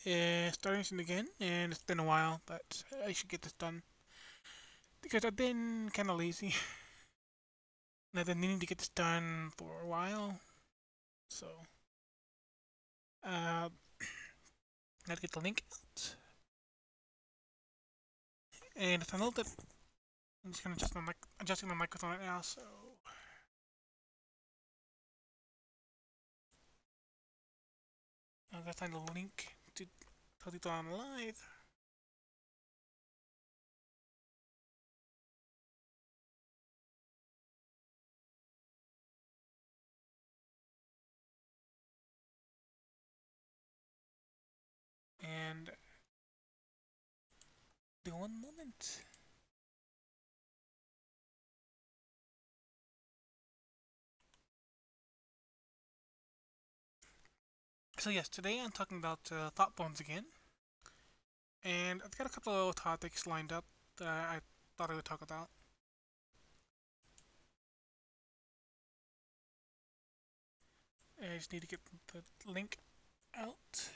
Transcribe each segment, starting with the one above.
starting soon again, and it's been a while, but I should get this done because I've been kind of lazy, and I've been needing to get this done for a while. So, uh, gotta get the link out, and if I know that I'm just gonna adjusting my microphone right now. So, I gotta find the link to tell people I'm live. And the one moment. So yes, today I'm talking about Thoughtforms again, and I've got a couple of topics lined up that I thought I would talk about. I just need to get the link out.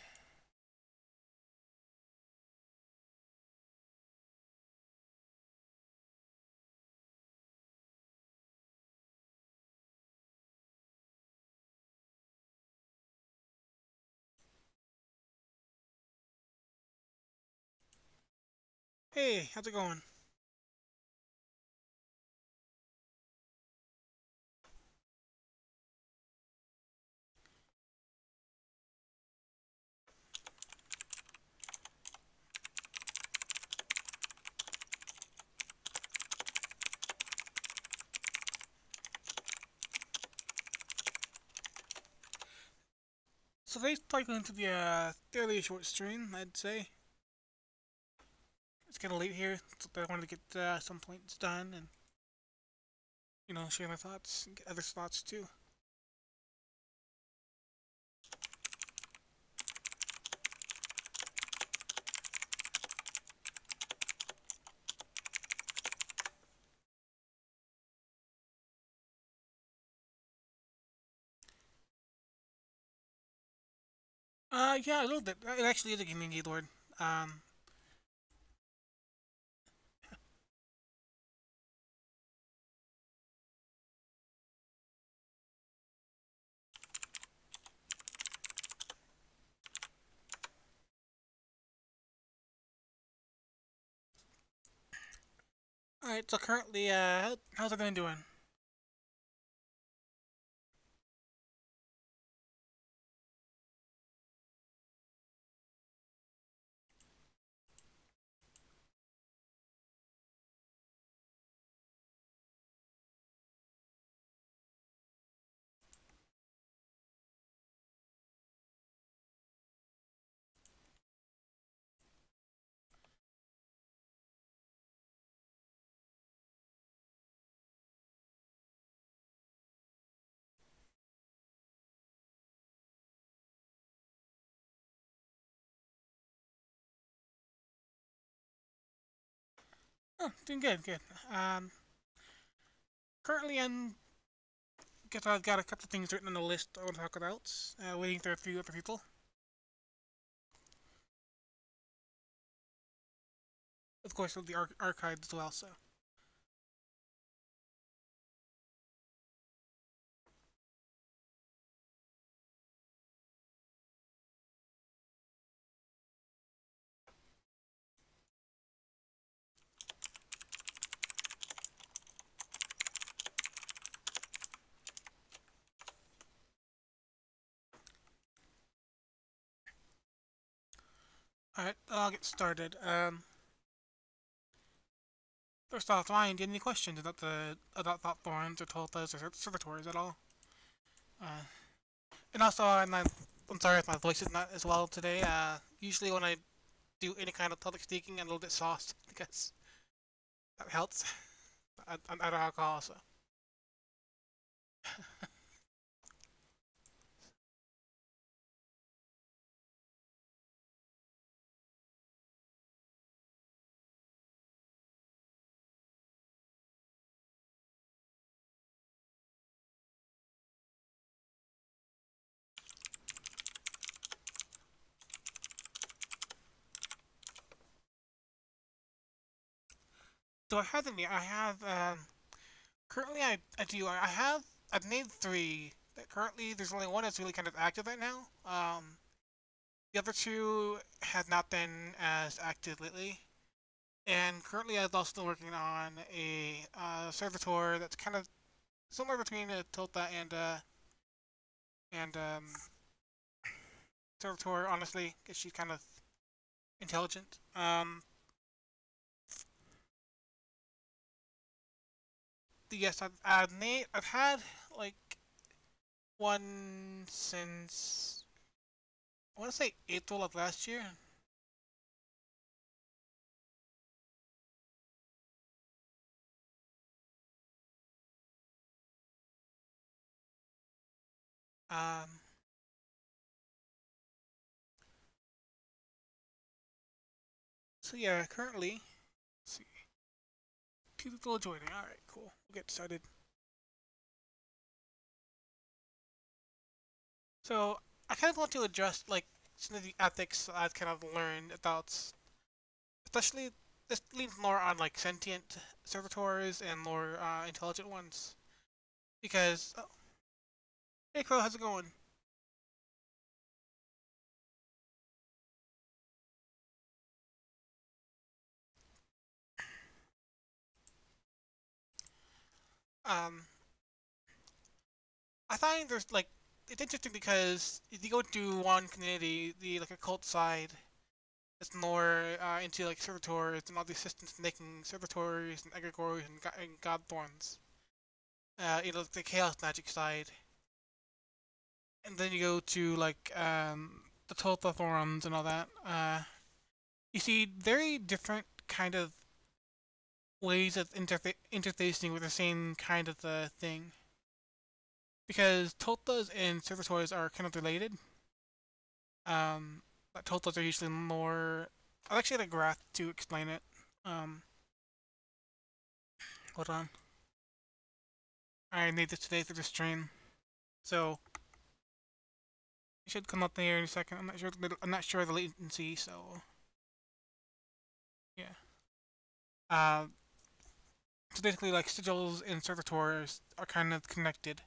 Hey, how's it going? So today's probably going to be a fairly short stream, I'd say. It's kind of late here, so I wanted to get some points done and, share my thoughts and get other thoughts too. Yeah, a little bit. It actually is a community board. Um, Alright, so currently, how's everyone doing? Oh, doing good, good. Um, Currently guess I've got a couple of things written on the list I want to talk about. Waiting for a few other people. Of course, with the archives as well, so. Alright, I'll get started. First off, Ryan, do you have any questions about Thoughtforms or Toltas or Servitors at all? Uh, and also, I'm sorry if my voice is not as well today. Usually when I do any kind of public speaking, I'm a little bit soft because that helps. I'm out of alcohol, so. So I have the I have currently I do I have I've named three. Currently, there's only one that's really kind of active right now. The other two have not been as active lately. And currently, I'm also working on a servitor that's kind of somewhere between a Tilta and servitor, honestly, because she's kind of intelligent. Yes, I've had like one since I want to say April of last year. Um, so yeah, currently, let's see, people joining. All right, cool. We'll get started. So I kind of want to address like some of the ethics I've kind of learned about, especially this leans more on like sentient servitors and more intelligent ones. Because hey Crow, how's it going? Um, I find there's like it's interesting because if you go to one community, the like occult side, it's more into like servitors and all the assistants making servitors and egregores and god thorns. The chaos magic side, and then you go to like the Thoughtforms and all that. You see very different kind of ways of interfacing with the same kind of thing. Because Totas and servitors are kind of related. But Totas are usually more. I'll actually get a graph to explain it. Um, Hold on. I made this today for the stream, so it should come up there in a second. I'm not sure. I'm not sure of the latency, so yeah. Uh, so basically, like sigils and servitors are kind of connected,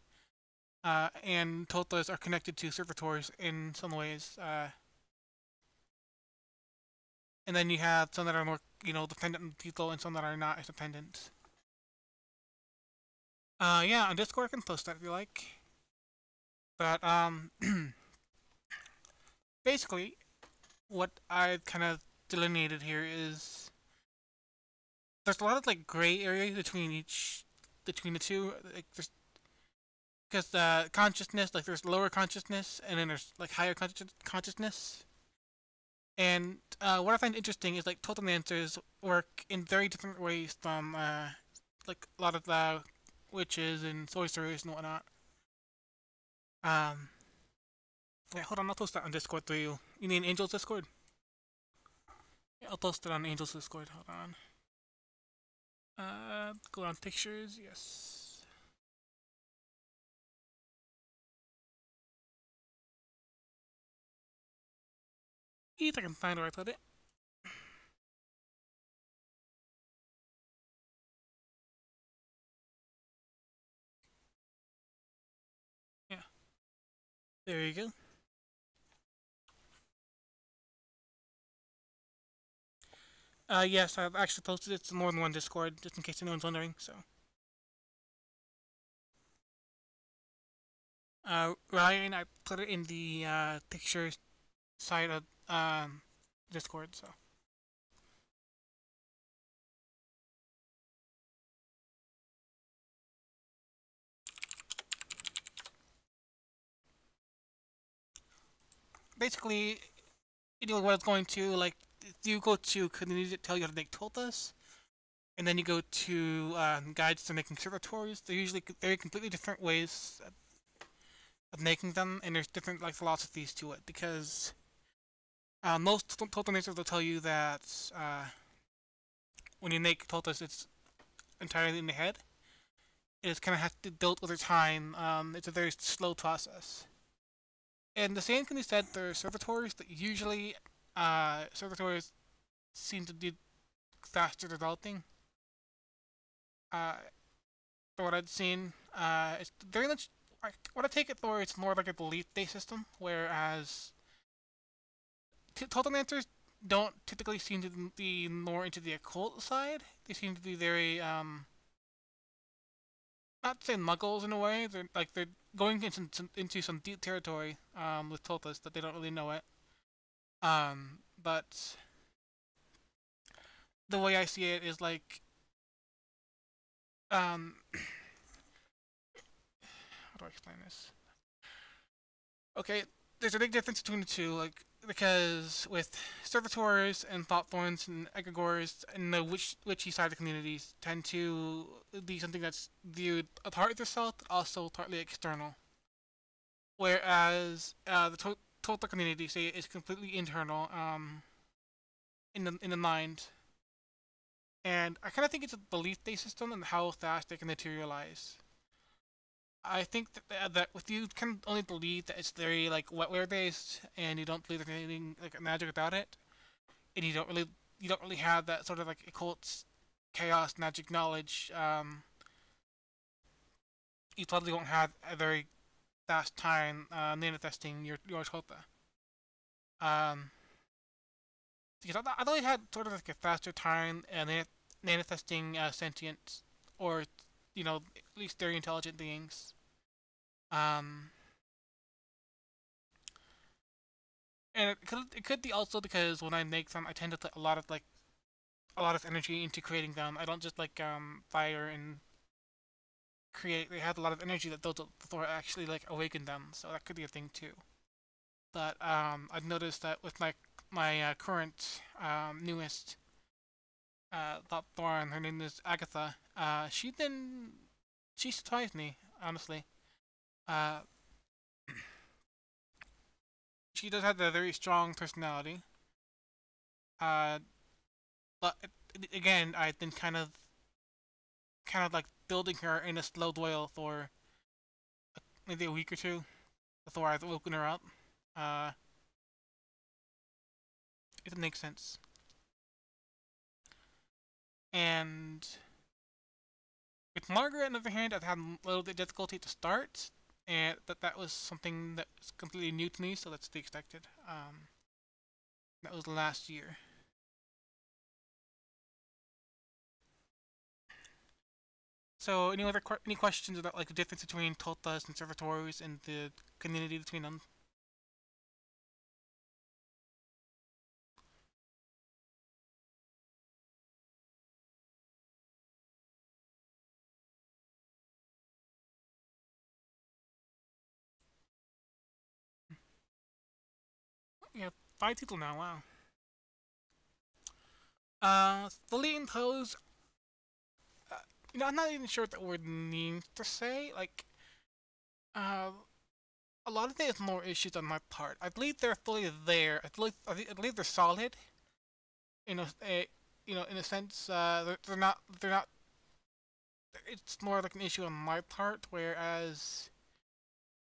and Totas are connected to servitors in some ways. And then you have some that are more, dependent on people, and some that are not as dependent. Yeah, on Discord I can post that if you like. But basically, what I've kind of delineated here is there's a lot of like gray areas between the two. Like there's because consciousness, like there's lower consciousness, and then there's like higher consciousness. And what I find interesting is like totemancies work in very different ways from like a lot of the witches and sorcerers and whatnot. Um, yeah, hold on, I'll post that on Discord for you. You mean Angel's Discord? Yeah, I'll post it on Angel's Discord. Hold on. Go on pictures. Yes. If I can find where I put it. Yeah. There you go. Yes, I've actually posted it to more than one Discord, just in case anyone's wondering. So, Ryan, I put it in the pictures side of Discord. So, basically, what it's going to like. If you go to communities that tell you how to make tulpas, and then you go to guides to making servitors, they're usually very completely different ways of making them, and there's different like philosophies to it because most total makers will tell you that when you make totas, it's entirely in the head. It's kind of has to be built over time. It's a very slow process. And the same can be said for servitors. That usually, servitors seem to be faster developing. Uh, for what I'd seen, it's very much. What I take it for, it's more like a belief-based system, whereas totem answers don't typically seem to be more into the occult side. They seem to be very not to say muggles in a way. They're going into some deep territory with Toltas that they don't really know it. But the way I see it is like how do I explain this? Okay, there's a big difference between the two, like because with servitors and thoughtforms and egregores and the witchy side of the communities tend to be something that's viewed a part of yourself, but also partly external. Whereas the total community say is completely internal, in the mind. And I kind of think it's a belief-based system and how fast they can materialize. I think that with you can only believe that it's very like wetware based, and you don't believe there's anything like magic about it, and you don't really have that sort of like occult chaos magic knowledge. You probably won't have a very fast time manifesting your Tota. Um, because I've always had sort of like a faster time manifesting sentient or at least very intelligent beings. Um, and it could be also because when I make them, I tend to put a lot of energy into creating them. I don't just like fire and create. They have a lot of energy that those before I actually like awaken them. So that could be a thing too. But I've noticed that with my current newest thought Thorn, her name is Agatha. She surprised me honestly. Uh, she does have a very strong personality. Uh, but again, I've been kind of like building her in a slow boil for maybe a week or two before I've woken her up. Uh, if it makes sense. And with Margaret, on the other hand, I've had a little bit of difficulty to start, and that was something that was completely new to me, so that's to be expected. That was last year. So, any questions about like the difference between Totas and Servitors and the community between them? Yeah, 5 people now. Wow. Fully imposed. Uh, I'm not even sure what that word means to say. Like, uh, a lot of it is more issues on my part. I believe they're fully there. I believe they're solid. You know, in a sense, they're not. They're not. It's more like an issue on my part, whereas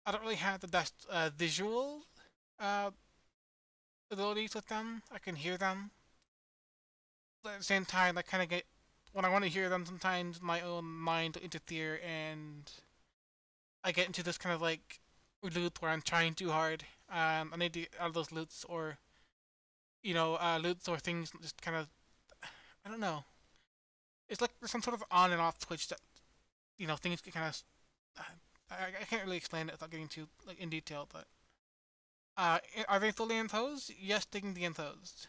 I don't really have the best visual uh, abilities with them. I can hear them, but at the same time, I kind of get when I want to hear them. Sometimes my own mind will interfere, and I get into this kind of like loop where I'm trying too hard. I need to get out of those loops, or loops or things just kind of I don't know. It's like there's some sort of on and off switch that things get kind of. I can't really explain it without getting too like in detail, but are they fully imposed? Yes, they can be imposed.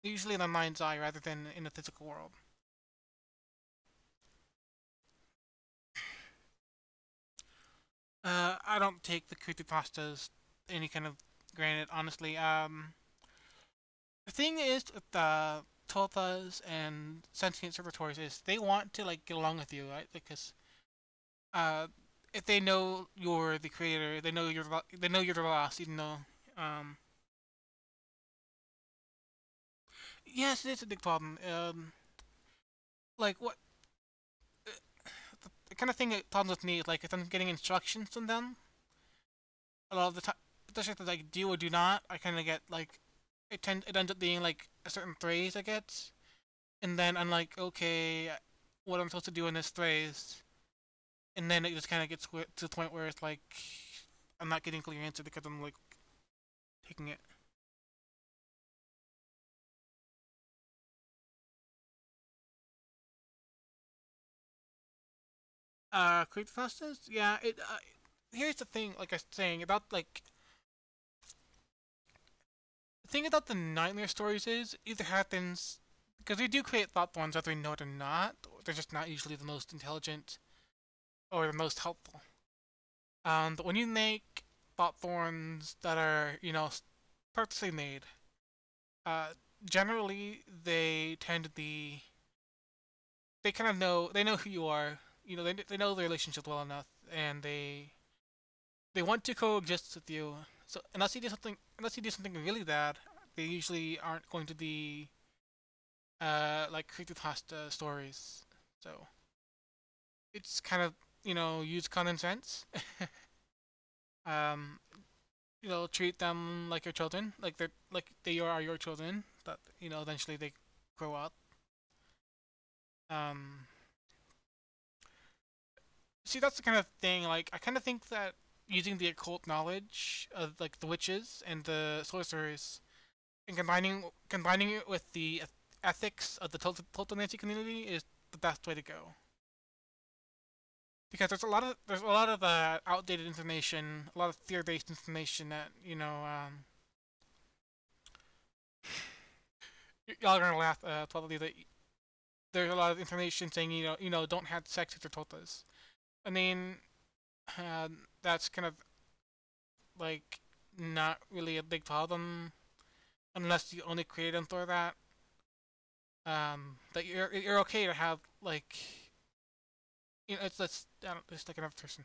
Usually in the mind's eye rather than in the physical world. I don't take the creepypastas any kind of granted, honestly. The thing is with the Tolpas and sentient servitors is they want to like get along with you, right? Because uh, if they know you're the creator, they know you're the boss, even though yes, it's a big problem. Like what the kind of thing that problem with me is like if I'm getting instructions from them, a lot of the time, especially if it's like do or do not, I kind of get like it ends up being like a certain phrase I get, and then I'm like okay, what I'm supposed to do in this phrase, and then it just kind of gets to the point where it's like I'm not getting a clear answer because I'm like taking it. Create process? Yeah, it. Here's the thing, like I was saying about like the thing about the nightmare stories is either happens because we do create thought ones whether we know it or not. Or they're just not usually the most intelligent or the most helpful. But when you make thought thorns that are, purposely made, uh, generally they tend to be, they kind of know, they know who you are. They know the relationship well enough, and they want to coexist with you. So unless you do something really bad, they usually aren't going to be, like creepypasta stories. So it's kind of, use common sense. um, treat them like your children, like they are your children. That eventually they grow up. Um, See, that's the kind of thing. Like, I kind of think that using the occult knowledge of like the witches and the sorcerers and combining it with the ethics of the Toltonancy community is the best way to go. Because there's a lot of outdated information, a lot of fear-based information that y'all are gonna laugh probably that there's a lot of information saying don't have sex with your totas. I mean, that's kind of like not really a big problem unless you only create them for that. That you're okay to have like it's like another person.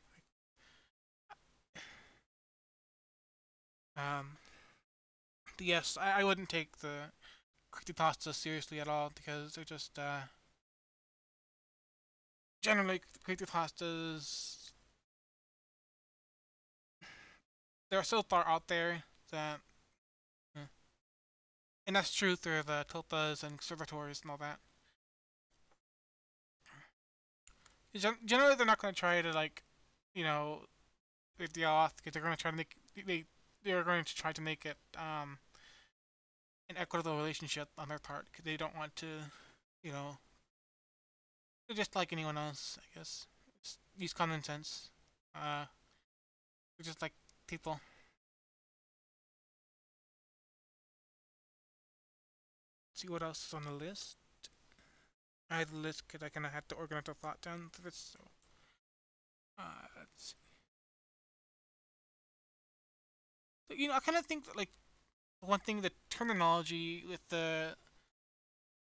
Um, yes, I wouldn't take the creepypasta seriously at all because they're just generally creepypastas. They're so far out there that, and that's true through the tulpas and conservatories and all that. Generally, they're not going to try to like, you know, rip the off because they're going to try to make they're going to try to make it an equitable relationship on their part because they don't want to, you know, they're just like anyone else, I guess. Just use common sense. Uh, they're just like people. Let's see what else is on the list. I had the list because I kind of had to organize a thought down to this. So, let's see. So, I kind of think that like one thing, the terminology with the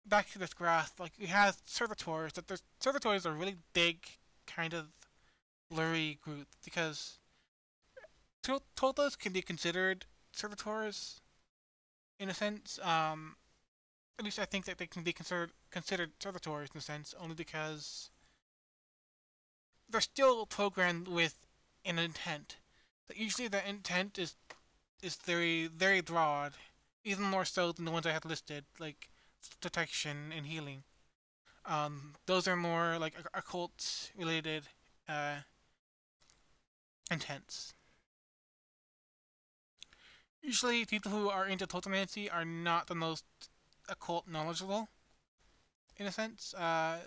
back to this graph, like we have servitors. That there's servitors are a really big kind of blurry group because totas can be considered servitors in a sense. At least I think that they can be considered servitors in a sense, only because they're still programmed with an intent. But usually the intent is very very broad, even more so than the ones I had listed, like detection and healing. Those are more like occult related uh, intents. Usually, people who are into totemancy are not the most occult knowledgeable, in a sense. They're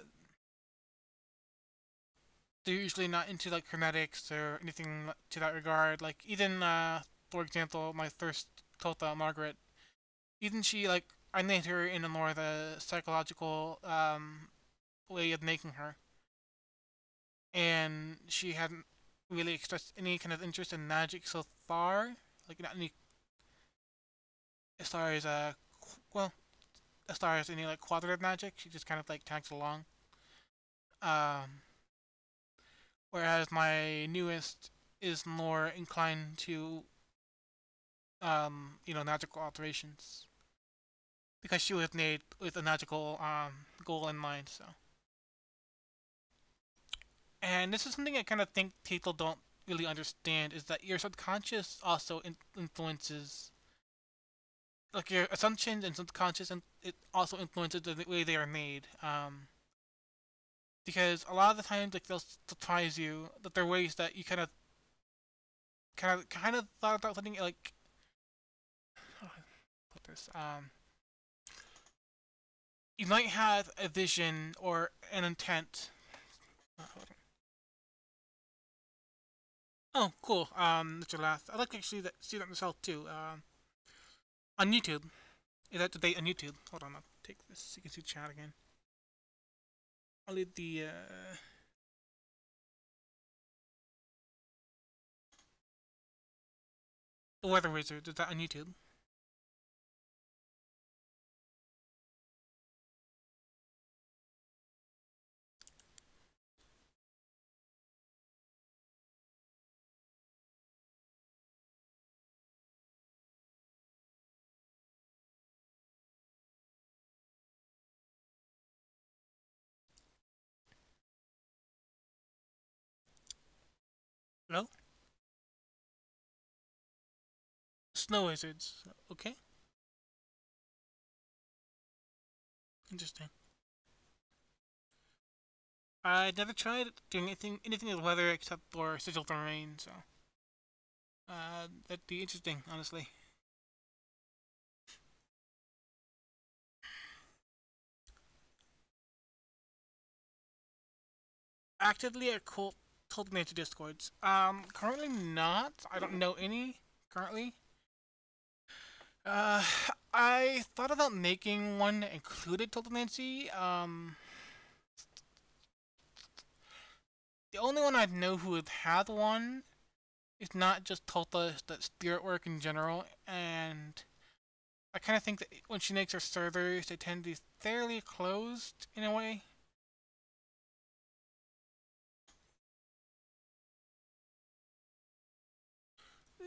usually not into like hermetics or anything to that regard. Like even, for example, my first Tota, Margaret, even she like I named her in a more the psychological way of making her, and she hadn't really expressed any kind of interest in magic so far. Like not any as far as well as far as any like quadrative magic, she just kind of like tags along. Um, Whereas my newest is more inclined to magical alterations because she was made with a magical goal in mind. So, and this is something I kind of think people don't really understand is that your subconscious also influences like your assumptions and subconscious, and it also influences the way they are made. because a lot of the times like they'll surprise you that there are ways that you kind of thought about something like how do I put this you might have a vision or an intent. Oh, cool. That's your last. I'd like to actually see that myself too. On YouTube. Is that debate on YouTube? Hold on, I'll take this so you can see chat again. I'll leave the Weather Wizard. Is that on YouTube? No? Snow Wizards. Okay. Interesting. I never tried doing anything with weather except for Sigil Terrain, so that'd be interesting, honestly. Actively at Cold Nature Discords. Currently not. I don't know any currently. Uh, I thought about making one that included Total Nancy. The only one I know who would have one is not just Tota, but Spirit Work in general, and I kind of think that when she makes her servers, they tend to be fairly closed in a way.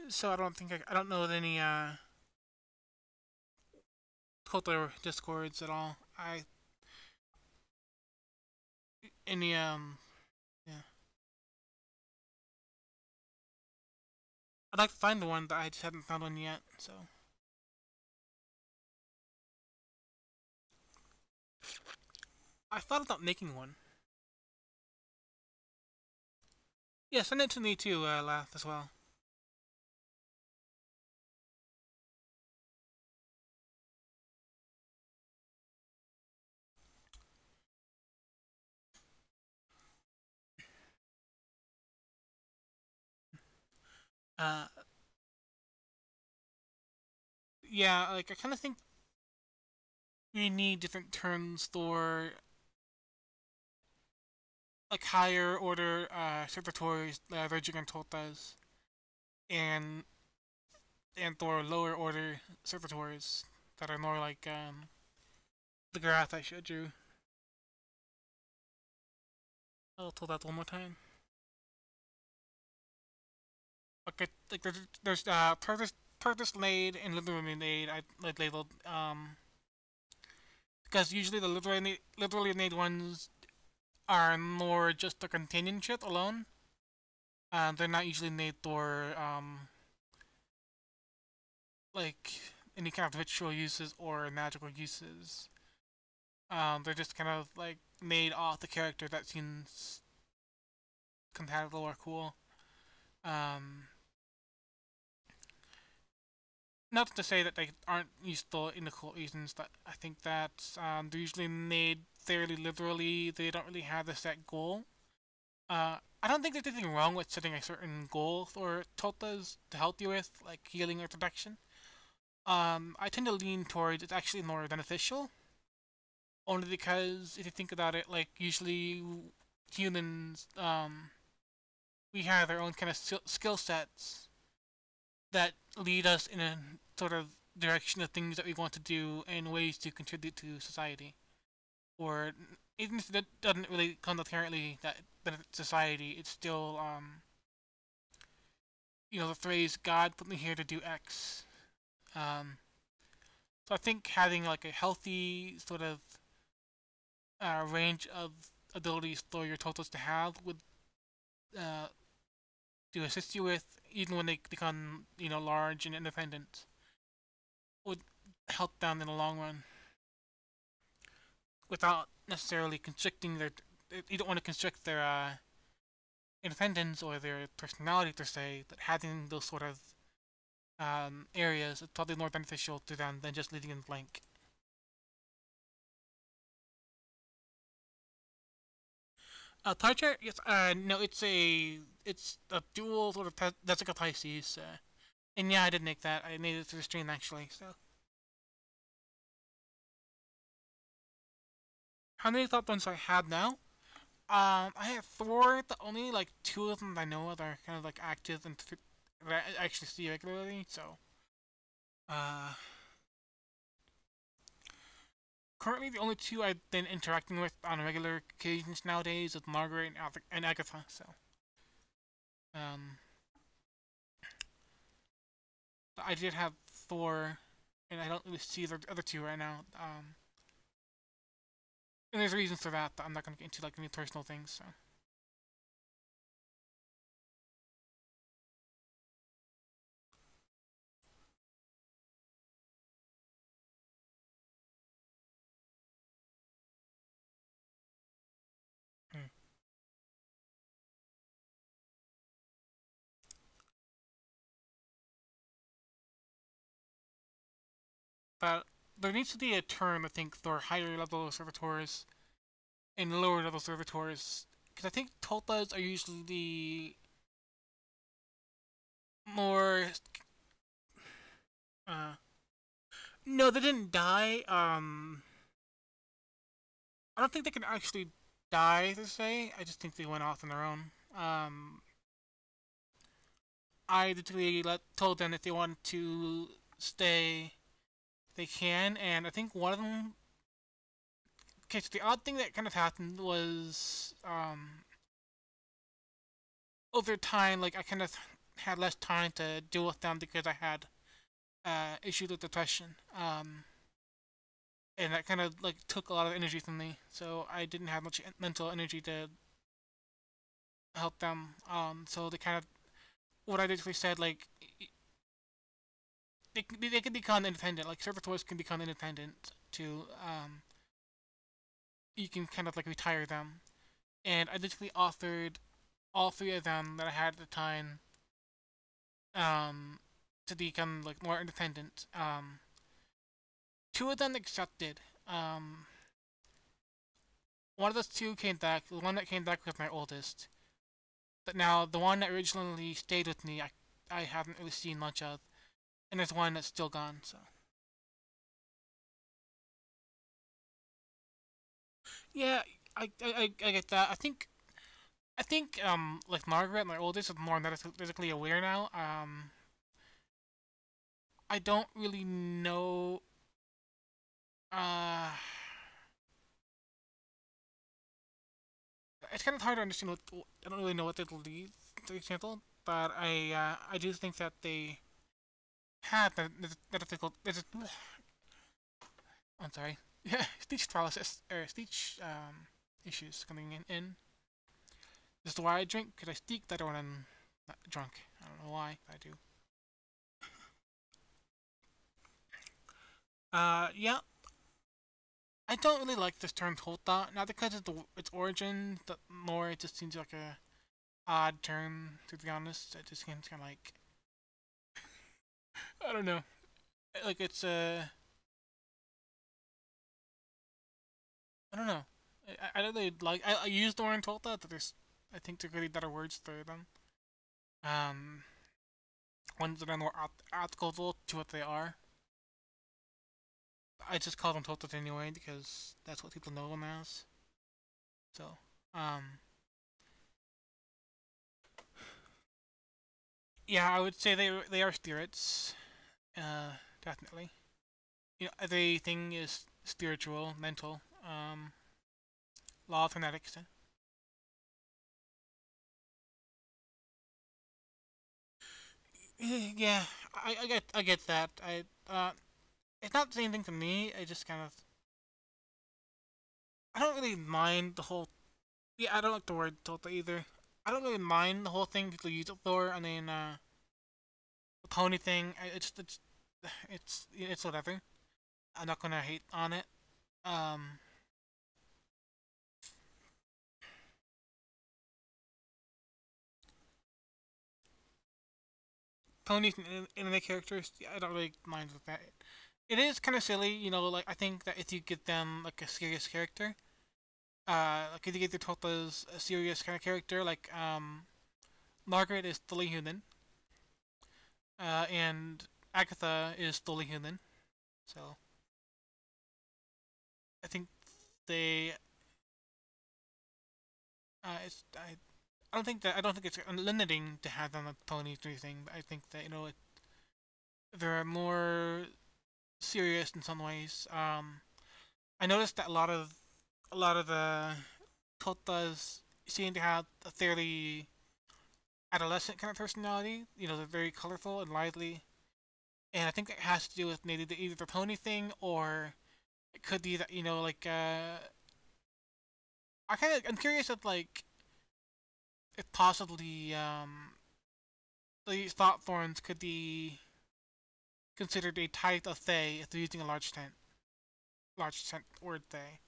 So I don't know of any Tota discords at all. Any yeah. I'd like to find the one, but I just haven't found one yet. So I thought about making one. Yeah, send it to me too, Laugh as well. Uh, yeah, like I kind of think we need different terms for like higher order servitors, Virgin and Totas, and for lower order servitors that are more like the graph I showed you. I'll tell that one more time. Okay, like there's purpose laid and literally made. I like labeled because usually the literally made ones are more just the companionship alone. They're not usually made for like any kind of ritual uses or magical uses. They're just kind of like made off the character that seems compatible or cool. Um, Not to say that they aren't useful in the cult reasons, but I think that they're usually made fairly liberally. They don't really have a set goal. I don't think there's anything wrong with setting a certain goal for Totas to help you with, like healing or protection. I tend to lean towards it's actually more beneficial, only because if you think about it, like usually humans, we have our own kind of skill sets that lead us in a sort of direction of things that we want to do and ways to contribute to society. Or even if that doesn't really come apparently that benefit society, it's still the phrase "God put me here to do X." Um, so I think having like a healthy sort of range of abilities for your totals to have would uh, to assist you with, even when they become large and independent, would help them in the long run without necessarily constricting you don't want to constrict their independence or their personality per se. That having those sort of areas is probably more beneficial to them than just leaving them blank. Pie chart, yes. No, it's a dual sort of that's like a Pisces. And yeah, I did make that. I made it to the stream actually. So, how many thought ones do I have now? I have four. The only like two of them that I know of are kind of like active and that I actually see regularly. So, uh, currently the only two I've been interacting with on regular occasions nowadays is Margaret and Agatha. So, um, I did have four, and I don't really see the other two right now. And there's reasons for that, but I'm not gonna get into like any personal things. So. Hmm. But there needs to be a term, I think, for higher level servitors and lower level servitors, because I think Toltas are usually the more. Uh, no, they didn't die. I don't think they can actually die to say. I just think they went off on their own. I literally told them if they want to stay, they can, and I think one of them. Okay, so the odd thing that kind of happened was, over time, like I kind of had less time to deal with them because I had issues with depression. And that kind of like took a lot of energy from me, so I didn't have much mental energy to help them. So they kind of what I basically said like they can become independent. Like servitors can become independent to you can kind of like retire them, and I basically offered all three of them that I had at the time um to become like more independent. Two of them accepted. One of those two came back. The one that came back was my oldest. But now the one that originally stayed with me, I haven't really seen much of, and there's one that's still gone. So yeah, I get that. I think like Margaret, my oldest, is more physically aware now. I don't really know. Uh, it's kind of hard to understand what I don't really know what they believe, for example. But I do think that they had the difficult. I'm sorry. Yeah, speech paralysis or speech issues coming in. This is why I drink because I speak better when I'm not drunk. I don't know why, but I do. Yeah, I don't really like this term "Tota," not because of its origin, but more it just seems like a odd term. To be honest, it just seems kind of like I don't know, like it's I don't know. I don't really like. I use the word "Tota," but there's I think there could be better words for them. Um, ones that are more applicable to what they are. I just call them Totas anyway because that's what people know them as. So, um, yeah, I would say they are spirits. Definitely. You know, everything is spiritual, mental. Law of phonetics. Yeah, I get that. It's not the same thing to me. I just kind of I don't really mind the whole. Yeah, I don't like the word Tota either. I don't really mind the whole thing people use it for. I mean, the pony thing. It's whatever. I'm not gonna hate on it. Um, ponies and anime characters, yeah, I don't really mind with that. It is kind of silly, like I think that if you get them like a serious character, like if you get the Totas a serious kind of character, like Margaret is fully human, and Agatha is fully human, so I think they, I don't think it's limiting to have them a ponies or anything, but I think that they're more serious in some ways. I noticed that a lot of the Totas seem to have a fairly adolescent kind of personality. They're very colorful and lively, and I think it has to do with maybe either the pony thing or it could be that I'm curious if possibly these thought forms could be considered a type of fae if they're using a large tent word fae.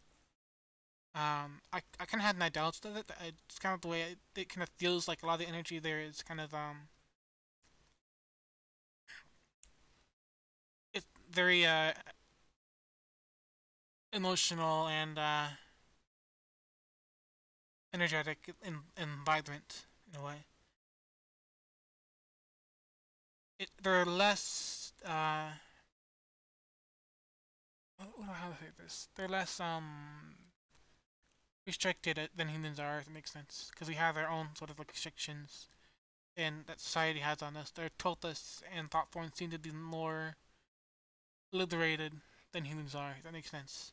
I kind of had my doubts with it. It's kind of the way it kind of feels like a lot of the energy there is kind of it's very emotional and energetic and vibrant in a way. They're less how to say this? They're less restricted than humans are, if it makes sense, because we have our own sort of like restrictions and that society has on us. Their Totas and thought forms seem to be more liberated than humans are. If that makes sense.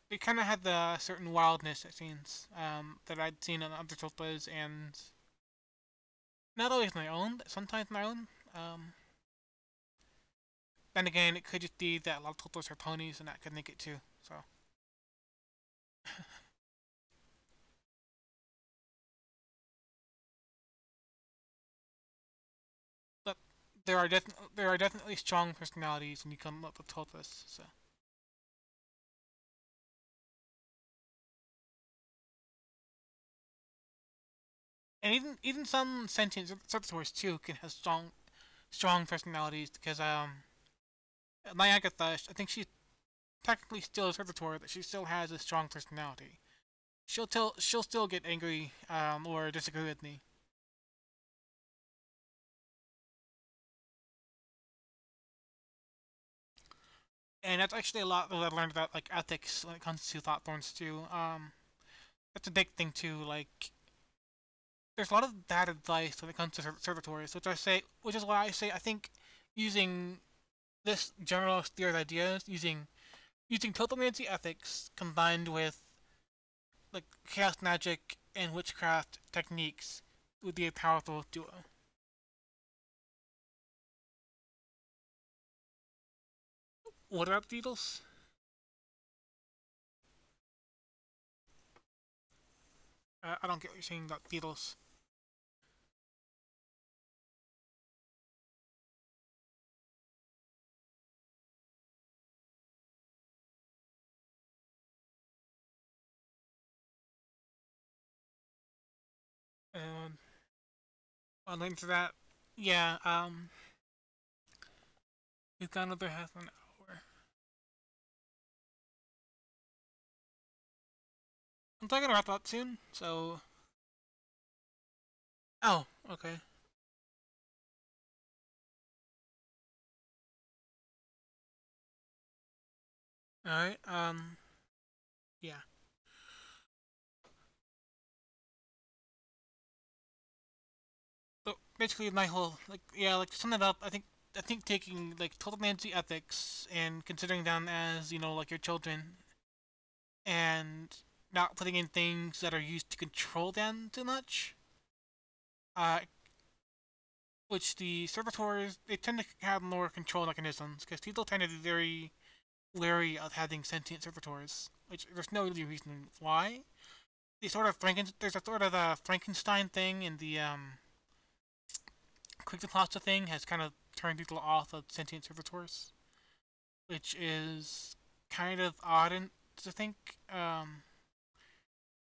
They kind of had the certain wildness, it seems, that I'd seen in other Totas, and not always my own, but sometimes my own. Then again, it could just be that a lot of Totos are ponies, and that could make it too. So, but there are definitely strong personalities when you come up with Totas. So, and even some sentient Cervators too can have strong personalities because my Agatha, I think she's technically still a Cervator, but she still has a strong personality. She'll still get angry or disagree with me. And that's actually a lot that I learned about like ethics when it comes to thought forms too. That's a big thing too. Like there's a lot of bad advice when it comes to servitors, which is why I say I think using this general theory of ideas, using topomancy ethics combined with like chaos magic and witchcraft techniques would be a powerful duo. What about Beatles? I don't get what you're saying about Beatles. Um, I'll link to that. Yeah. We've got another half an hour. I'm talking about that soon. So. Oh, okay. All right. Yeah. So basically, my whole like to sum it up, I think taking like total fantasy ethics and considering them as like your children and not putting in things that are used to control them too much. Uh, which the servitors they tend to have more control mechanisms because people tend to be very wary of having sentient servitors, which there's no really reason why. There's a sort of a Frankenstein thing in the creepypasta thing has kind of turned people off of sentient servitors, which is kind of odd to think,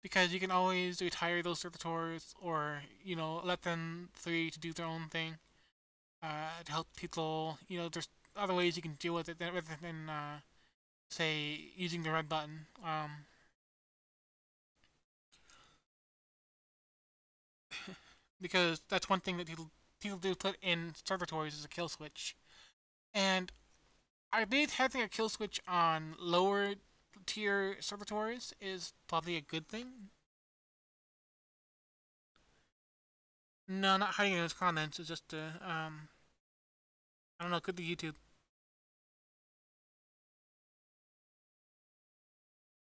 because you can always retire those servitors or, let them free to do their own thing, to help people. There's other ways you can deal with it rather than, say, using the red button. Because that's one thing that people do put in servitors is a kill switch. And I believe having a kill switch on lower tier servitors is probably a good thing. No, not hiding in those comments. It's just I don't know. Could be YouTube.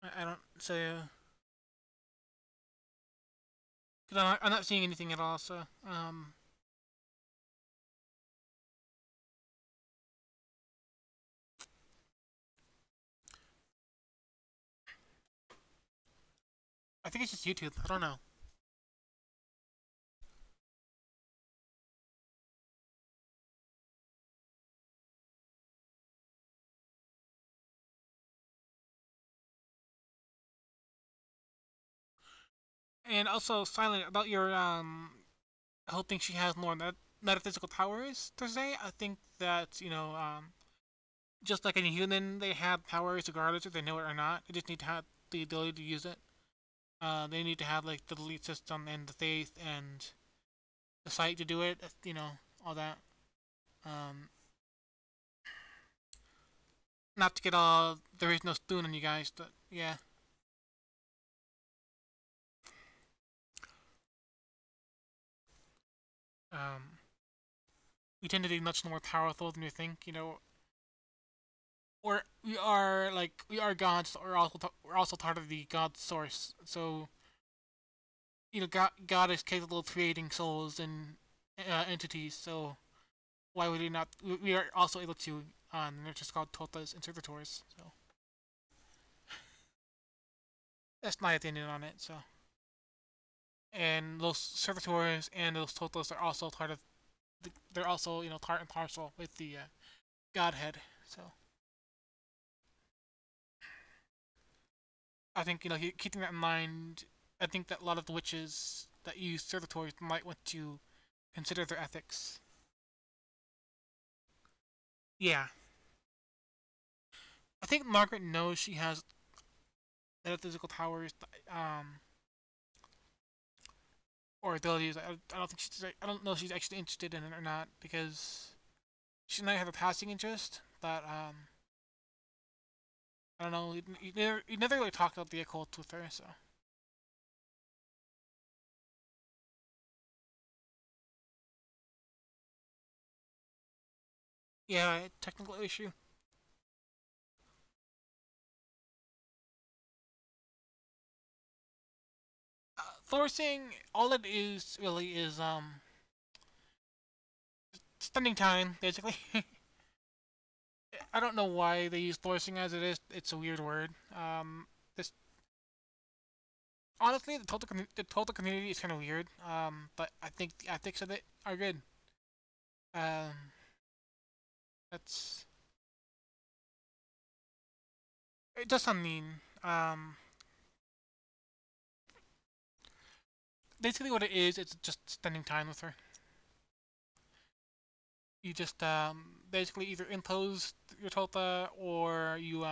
I don't say. Cause I'm not seeing anything at all. So I think it's just YouTube. I don't know. And also, Silent, about your hoping she has more metaphysical powers per se. I think that just like any human, they have powers regardless if they know it or not. They just need to have the ability to use it. They need to have like the belief system and the faith and the sight to do it. All that. Um, Not to get all there is no spoon on you guys, but yeah. Um, we tend to be much more powerful than we think. Or we are gods. We're also part of the God source. So God is capable of creating souls and entities. So why would we not? We are also able to. They're just called totas and servitors. So that's my opinion on it. So and those servitors and those totas are also part of. They're also part and parcel with the Godhead. So I think keeping that in mind. I think that a lot of the witches that use servitors might want to consider their ethics. Yeah, I think Margaret knows she has metaphysical powers, or abilities. I don't think she's. I don't know if she's actually interested in it or not because she might have a passing interest, but I don't know. You never really talked about the occult with her, so yeah, technical issue. Forcing all it is really is spending time basically. I don't know why they use forcing as it is. It's a weird word. This honestly, the total community is kind of weird. But I think the ethics of it are good. Um, that's it. Does sound mean. Basically, what it is, it's just spending time with her. You just basically either impose your tota or you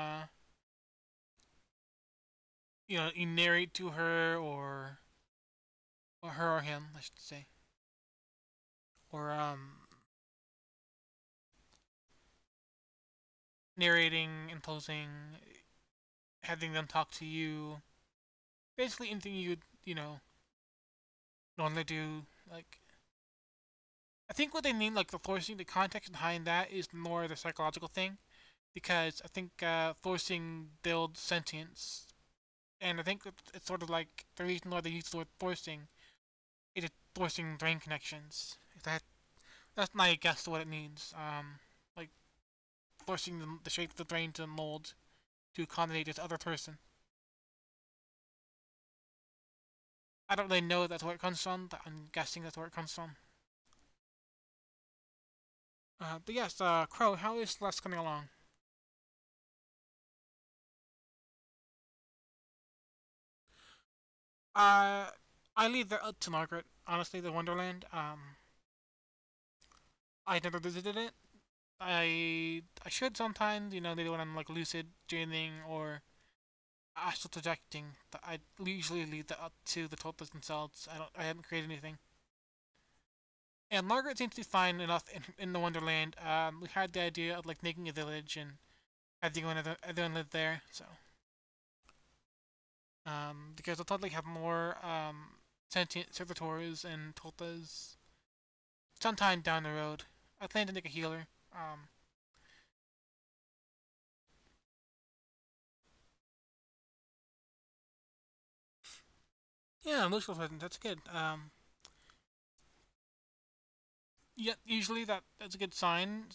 narrate to her or her or him, I should say, or narrating, imposing, having them talk to you. Basically, anything you would normally do. Like, I think what they mean, like the forcing, the context behind that is more the psychological thing, because I think forcing builds sentience, and I think it's sort of like the reason why they use the word forcing is forcing brain connections. That's my guess to what it means. Like forcing the shape of the brain to mold to accommodate this other person. I don't really know if that's where it comes from, but I'm guessing that's where it comes from. But yes, Crow, how is Celeste coming along? Uh, I leave that up to Margaret. Honestly, the Wonderland. I never visited it. I should sometimes. Maybe when I'm like lucid dreaming or astral projecting. But I usually leave that up to the Toltas themselves. I haven't created anything. And Margaret seems to be fine enough in the Wonderland. We had the idea of like making a village and everyone lived there. So because they'll totally have more sentient servitors and Toltas sometime down the road. I plan to make a healer. Yeah, emotional presence. That's good. Yeah, usually that's a good sign.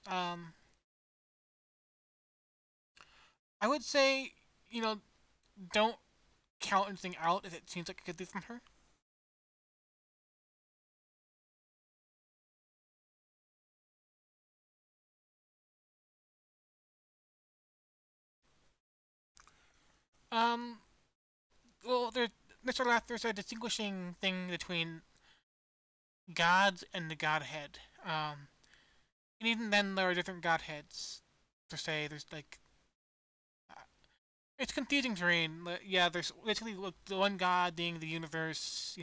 I would say, you know, don't count anything out if it seems like it could be from her. Um, well, there's a distinguishing thing between gods and the godhead. And even then, there are different godheads. Per se, there's like it's confusing terrain. Yeah, there's literally the one god being the universe,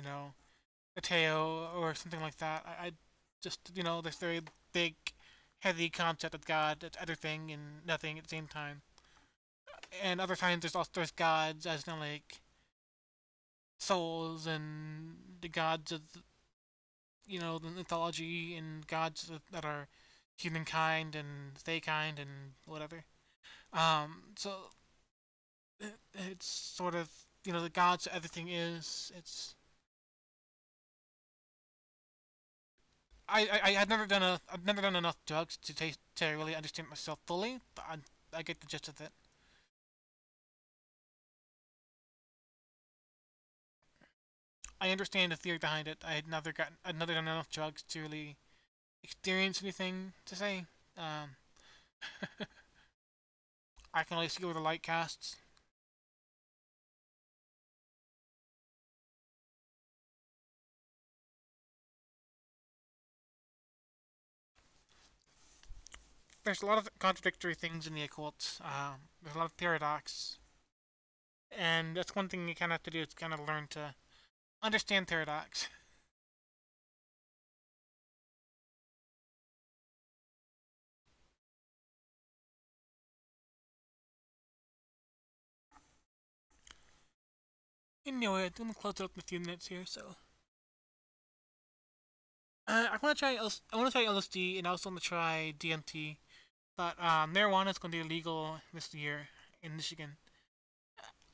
a Teo or something like that. I just this very big, heavy concept of God that's everything and nothing at the same time. And other times there's gods as like souls and the gods of the mythology and gods that are humankind and they kind and whatever. So it's sort of the gods everything is. I've never done enough drugs to really understand myself fully, but I get the gist of it. I understand the theory behind it. I'd never done enough drugs to really experience anything to say. Um, I can only see where the light casts. There's a lot of contradictory things in the occult. There's a lot of paradox, and that's one thing you kind of have to do is kind of learn to understand paradox. Anyway, I'm gonna close it up in a few minutes here. So, I want to try LSD, and I also want to try DMT. But marijuana is going to be illegal this year in Michigan.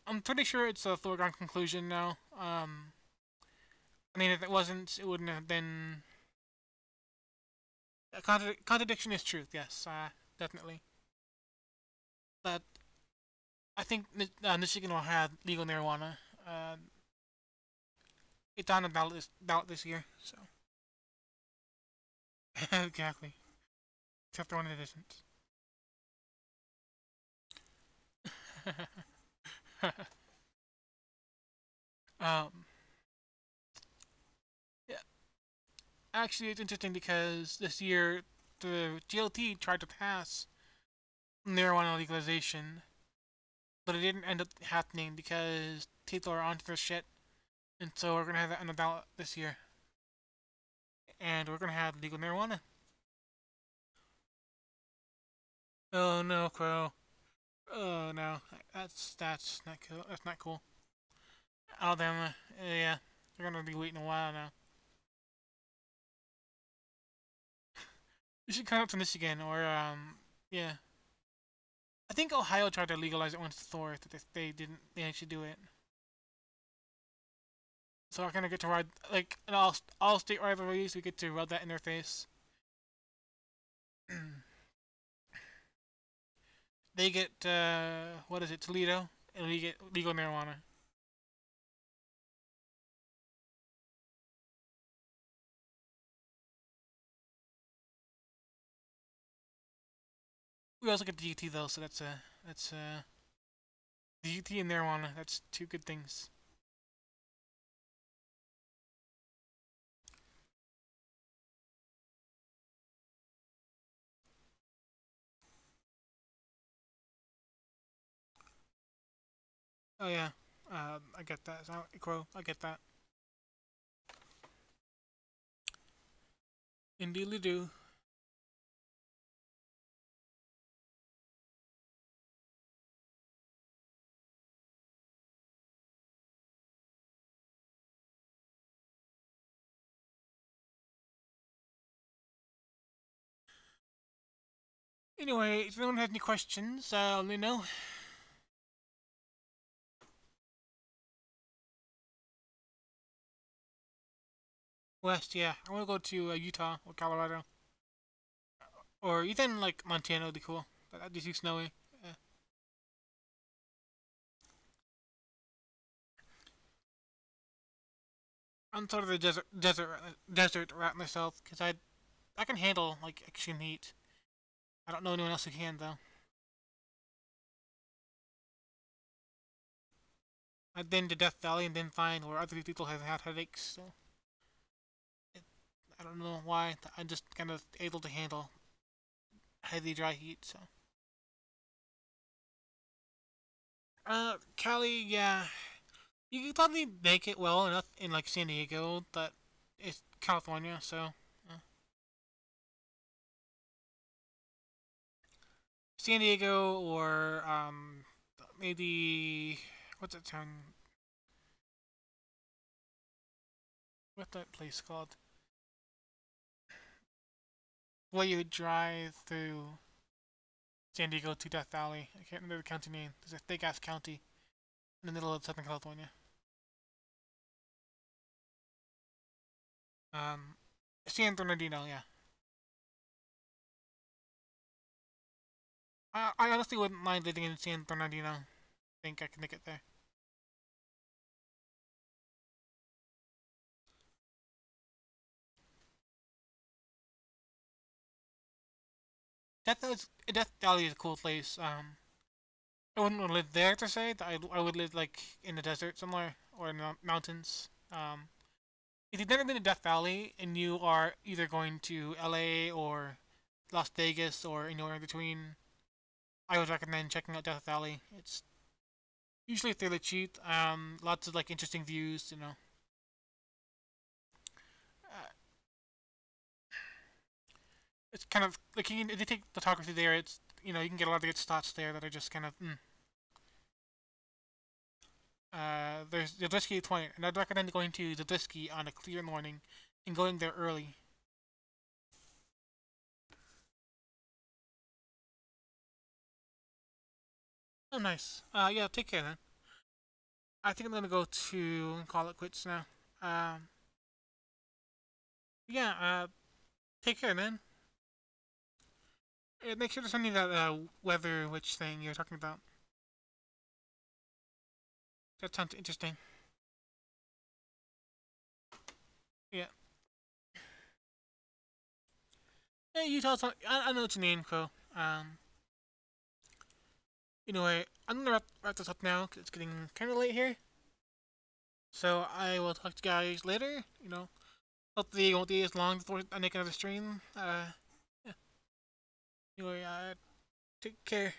I'm pretty sure it's a foregone conclusion now. I mean, if it wasn't, it wouldn't have been. A contradiction is truth, yes, definitely. But I think Michigan will have legal marijuana. Uh, it's on the ballot this year, so. Exactly. Except for one it isn't. um, yeah, actually, it's interesting because this year the GLT tried to pass marijuana legalization, but it didn't end up happening because people are onto their shit, and so we're gonna have it on the ballot this year, and we're gonna have legal marijuana. Oh no, Crow. Oh no, that's not cool. That's not cool. Alabama, yeah, they're gonna be waiting a while now. You should come up to Michigan or yeah. I think Ohio tried to legalize it once before, but they didn't. They actually do it. So I kind of get to ride like in all state rivalries. We get to rub that in their face. They get what is it, Toledo, and we get legal marijuana. We also get DUT though, so that's DUT and marijuana. That's two good things. Oh yeah. I get that. Crow, I get that. Indeedly do. Anyway, if anyone has any questions, let me know. West, yeah. I want to go to Utah or Colorado. Or even like Montana would be cool. That'd be too snowy. Yeah. I'm sort of a desert rat myself because I can handle like extreme heat. I don't know anyone else who can though. I've been to Death Valley and then find where other people have had headaches. So it, I don't know why. I'm just kind of able to handle heavy dry heat. So Cali, yeah, you could probably make it well enough in like San Diego, but it's California, so San Diego or maybe what's that town? What's that place called? Where you drive through San Diego to Death Valley. I can't remember the county name. There's a big ass county in the middle of Southern California. Um, San Bernardino, yeah. I honestly wouldn't mind living in San Bernardino. I think I can make it there. Death Valley is a cool place. I wouldn't want to live there to say. I would live like in the desert somewhere or in the mountains. If you've never been to Death Valley and you are either going to LA or Las Vegas or anywhere in between, I would recommend checking out Death Valley. It's usually fairly cheap. Lots of like interesting views. Uh, it's kind of like if you take photography there, it's you can get a lot of good spots there that are just kind of. There's the Zabriskie Point, and I'd recommend going to the Zabriskie on a clear morning and going there early. Oh, nice. Yeah, take care then. I think I'm gonna go to call it quits now. Um, yeah. Take care, man. Make sure to send me that weather witch thing you're talking about. That sounds interesting. Yeah. Hey, you tell us. I know it's your name, Crow. Anyway, I'm gonna wrap this up now 'cause it's getting kind of late here. So I will talk to you guys later. Hopefully it won't be as long before I make another stream. Yeah. Anyway, take care.